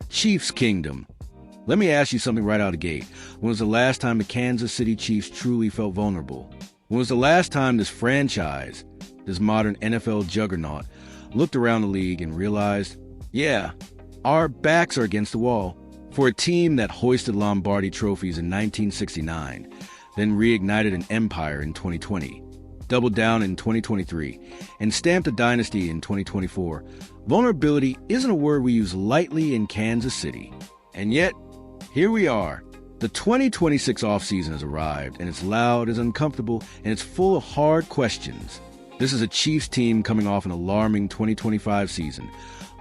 Chiefs Kingdom. Let me ask you something right out of the gate. When was the last time the Kansas City Chiefs truly felt vulnerable? When was the last time this franchise, this modern NFL juggernaut, looked around the league and realized, yeah, our backs are against the wall? For a team that hoisted Lombardi trophies in 1969, then reignited an empire in 2020, doubled down in 2023, and stamped a dynasty in 2024, vulnerability isn't a word we use lightly in Kansas City. And yet, here we are. The 2026 offseason has arrived, and it's loud, it's uncomfortable, and it's full of hard questions. This is a Chiefs team coming off an alarming 2025 season,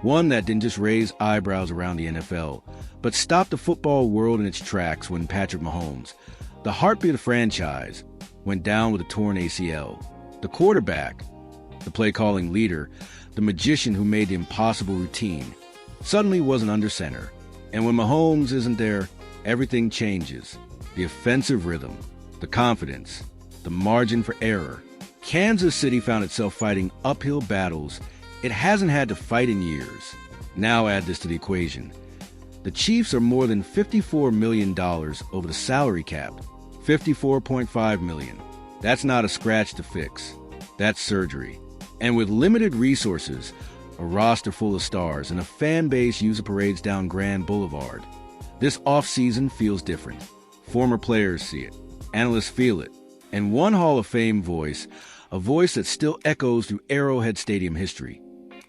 one that didn't just raise eyebrows around the NFL, but stopped the football world in its tracks when Patrick Mahomes, the heartbeat of the franchise, went down with a torn ACL. The quarterback, the play-calling leader, the magician who made the impossible routine, suddenly wasn't under center. And when Mahomes isn't there, everything changes. The offensive rhythm, the confidence, the margin for error. Kansas City found itself fighting uphill battles it hasn't had to fight in years. Now add this to the equation. The Chiefs are more than $54 million over the salary cap. $54.5 million. That's not a scratch to fix. That's surgery. And with limited resources, a roster full of stars, and a fan base using parades down Grand Boulevard, this offseason feels different. Former players see it. Analysts feel it. And one Hall of Fame voice, a voice that still echoes through Arrowhead Stadium history,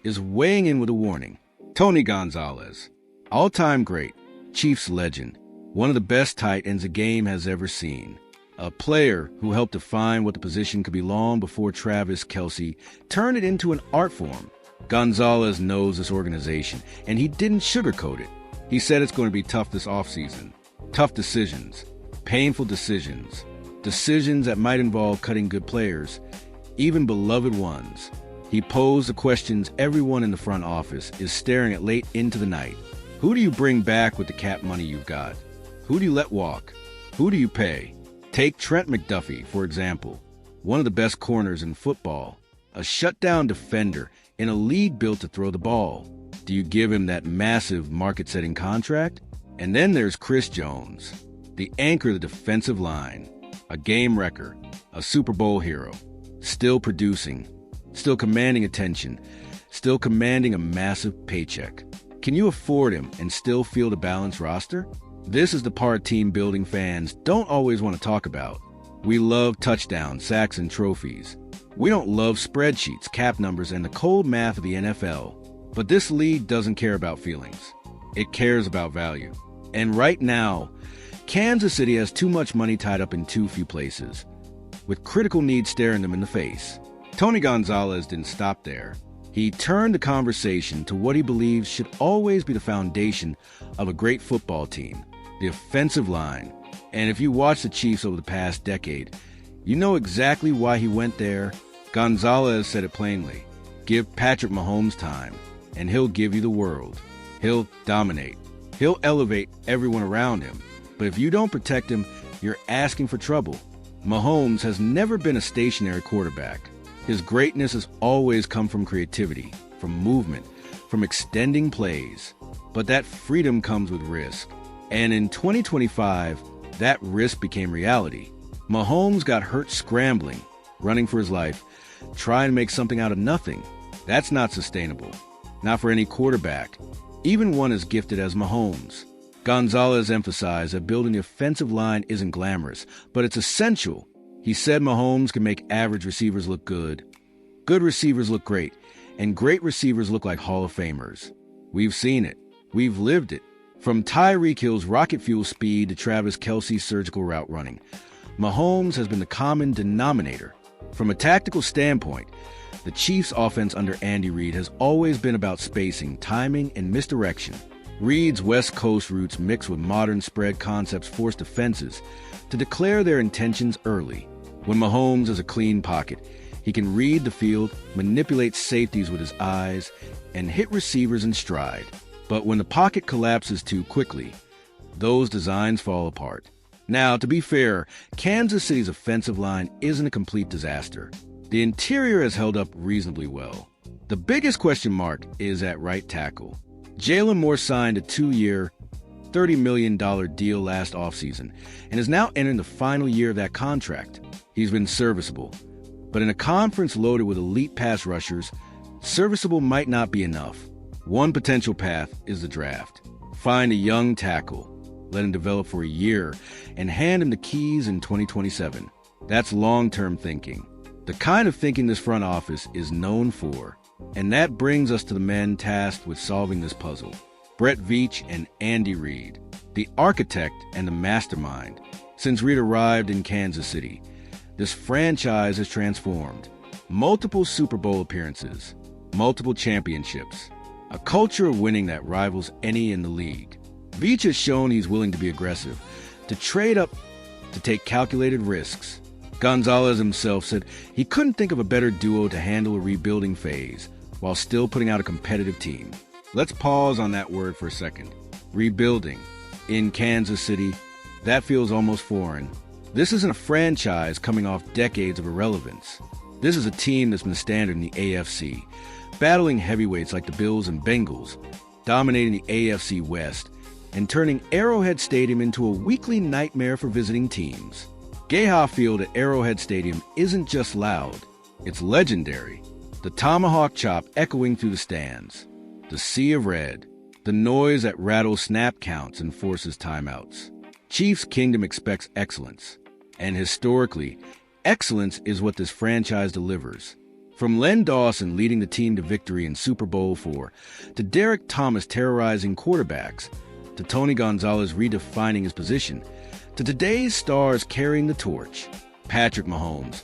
is weighing in with a warning. Tony Gonzalez, all-time great, Chiefs legend, one of the best tight ends the game has ever seen. A player who helped define what the position could be long before Travis Kelce turned it into an art form. Gonzalez knows this organization, and he didn't sugarcoat it. He said it's going to be tough this offseason. Tough decisions, painful decisions, decisions that might involve cutting good players, even beloved ones. He posed the questions everyone in the front office is staring at late into the night. Who do you bring back with the cap money you've got? Who do you let walk? Who do you pay? Take Trent McDuffie, for example, one of the best corners in football, a shutdown defender in a league built to throw the ball. Do you give him that massive market-setting contract? And then there's Chris Jones, the anchor of the defensive line, a game wrecker, a Super Bowl hero, still producing, still commanding attention, still commanding a massive paycheck. Can you afford him and still field a balanced roster? This is the part team-building fans don't always want to talk about. We love touchdowns, sacks, and trophies. We don't love spreadsheets, cap numbers, and the cold math of the NFL. But this league doesn't care about feelings. It cares about value. And right now, Kansas City has too much money tied up in too few places, with critical needs staring them in the face. Tony Gonzalez didn't stop there. He turned the conversation to what he believes should always be the foundation of a great football team, the offensive line. And if you watch the Chiefs over the past decade, you know exactly why he went there. Gonzalez said it plainly. Give Patrick Mahomes time, and he'll give you the world. He'll dominate. He'll elevate everyone around him. But if you don't protect him, you're asking for trouble. Mahomes has never been a stationary quarterback. His greatness has always come from creativity, from movement, from extending plays. But that freedom comes with risk. And in 2025, that risk became reality. Mahomes got hurt scrambling, running for his life, trying to make something out of nothing. That's not sustainable. Not for any quarterback, even one as gifted as Mahomes. Gonzalez emphasized that building the offensive line isn't glamorous, but it's essential. He said Mahomes can make average receivers look good, good receivers look great, and great receivers look like Hall of Famers. We've seen it. We've lived it. From Tyreek Hill's rocket fuel speed to Travis Kelce's surgical route running, Mahomes has been the common denominator. From a tactical standpoint, the Chiefs' offense under Andy Reid has always been about spacing, timing, and misdirection. Reid's West Coast roots mixed with modern spread concepts force defenses to declare their intentions early. When Mahomes has a clean pocket, he can read the field, manipulate safeties with his eyes, and hit receivers in stride. But when the pocket collapses too quickly, those designs fall apart. Now, to be fair, Kansas City's offensive line isn't a complete disaster. The interior has held up reasonably well. The biggest question mark is at right tackle. Jalen Moore signed a 2-year, $30 million deal last offseason and is now entering the final year of that contract. He's been serviceable, but in a conference loaded with elite pass rushers, serviceable might not be enough. One potential path is the draft. Find a young tackle, let him develop for a year, and hand him the keys in 2027. That's long-term thinking, the kind of thinking this front office is known for. And that brings us to the men tasked with solving this puzzle. Brett Veach and Andy Reid, the architect and the mastermind. Since Reid arrived in Kansas City, this franchise has transformed. Multiple Super Bowl appearances, multiple championships, a culture of winning that rivals any in the league. Veach has shown he's willing to be aggressive, to trade up, to take calculated risks. Gonzalez himself said he couldn't think of a better duo to handle a rebuilding phase while still putting out a competitive team. Let's pause on that word for a second. Rebuilding. In Kansas City, that feels almost foreign. This isn't a franchise coming off decades of irrelevance. This is a team that's been standard in the AFC, battling heavyweights like the Bills and Bengals, dominating the AFC West, and turning Arrowhead Stadium into a weekly nightmare for visiting teams. Geha Field at Arrowhead Stadium isn't just loud, it's legendary. The tomahawk chop echoing through the stands, the sea of red, the noise that rattles snap counts and forces timeouts. Chiefs Kingdom expects excellence, and historically, excellence is what this franchise delivers. From Len Dawson leading the team to victory in Super Bowl IV, to Derek Thomas terrorizing quarterbacks, to Tony Gonzalez redefining his position, to today's stars carrying the torch, Patrick Mahomes,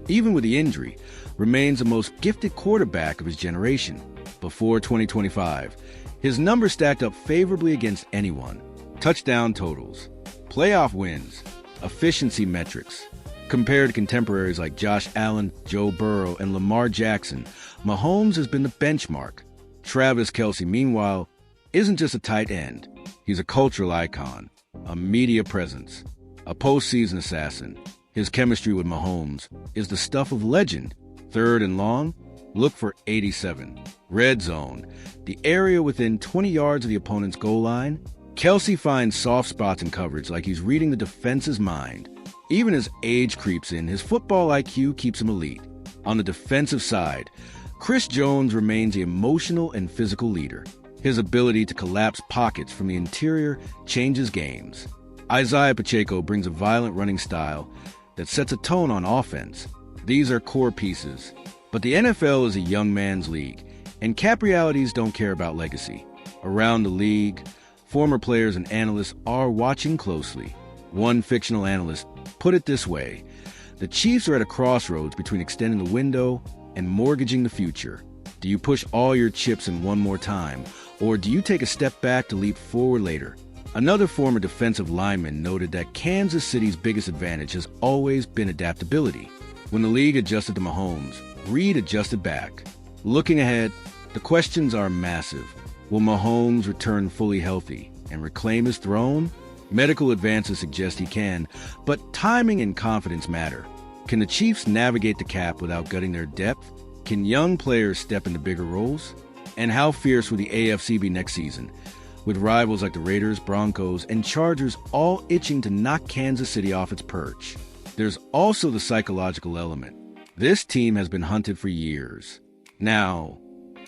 even with the injury, remains the most gifted quarterback of his generation. Before 2025, his numbers stacked up favorably against anyone. Touchdown totals, playoff wins, efficiency metrics. Compared to contemporaries like Josh Allen, Joe Burrow, and Lamar Jackson, Mahomes has been the benchmark. Travis Kelce, meanwhile, isn't just a tight end. He's a cultural icon, a media presence, a postseason assassin. His chemistry with Mahomes is the stuff of legend. Third and long, look for 87. Red zone, the area within 20 yards of the opponent's goal line. Kelce finds soft spots in coverage like he's reading the defense's mind. Even as age creeps in, his football IQ keeps him elite. On the defensive side, Chris Jones remains the emotional and physical leader. His ability to collapse pockets from the interior changes games. Isaiah Pacheco brings a violent running style that sets a tone on offense. These are core pieces. But the NFL is a young man's league, and cap realities don't care about legacy. Around the league, former players and analysts are watching closely. One fictional analyst put it this way: the Chiefs are at a crossroads between extending the window and mortgaging the future. Do you push all your chips in one more time, or do you take a step back to leap forward later? Another former defensive lineman noted that Kansas City's biggest advantage has always been adaptability. When the league adjusted to Mahomes, Reid adjusted back. Looking ahead, the questions are massive. Will Mahomes return fully healthy and reclaim his throne? Medical advances suggest he can, but timing and confidence matter. Can the Chiefs navigate the cap without gutting their depth? Can young players step into bigger roles? And how fierce will the AFC be next season, with rivals like the Raiders, Broncos, and Chargers all itching to knock Kansas City off its perch? There's also the psychological element. This team has been hunted for years. Now,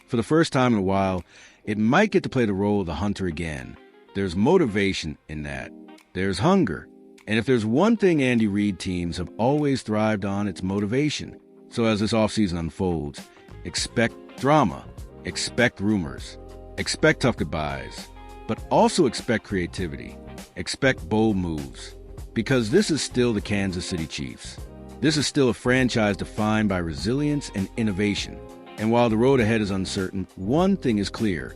for the first time in a while, it might get to play the role of the hunter again. There's motivation in that. There's hunger. And if there's one thing Andy Reid teams have always thrived on, it's motivation. So as this offseason unfolds, expect drama, expect rumors, expect tough goodbyes, but also expect creativity, expect bold moves. Because this is still the Kansas City Chiefs. This is still a franchise defined by resilience and innovation. And while the road ahead is uncertain, one thing is clear.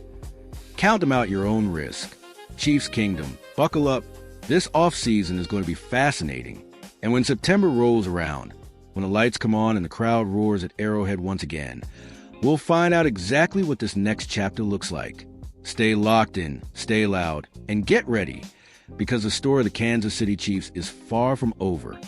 Count them out at your own risk. Chiefs Kingdom, buckle up. This offseason is going to be fascinating. And when September rolls around, when the lights come on and the crowd roars at Arrowhead once again, we'll find out exactly what this next chapter looks like. Stay locked in, stay loud, and get ready, because the story of the Kansas City Chiefs is far from over.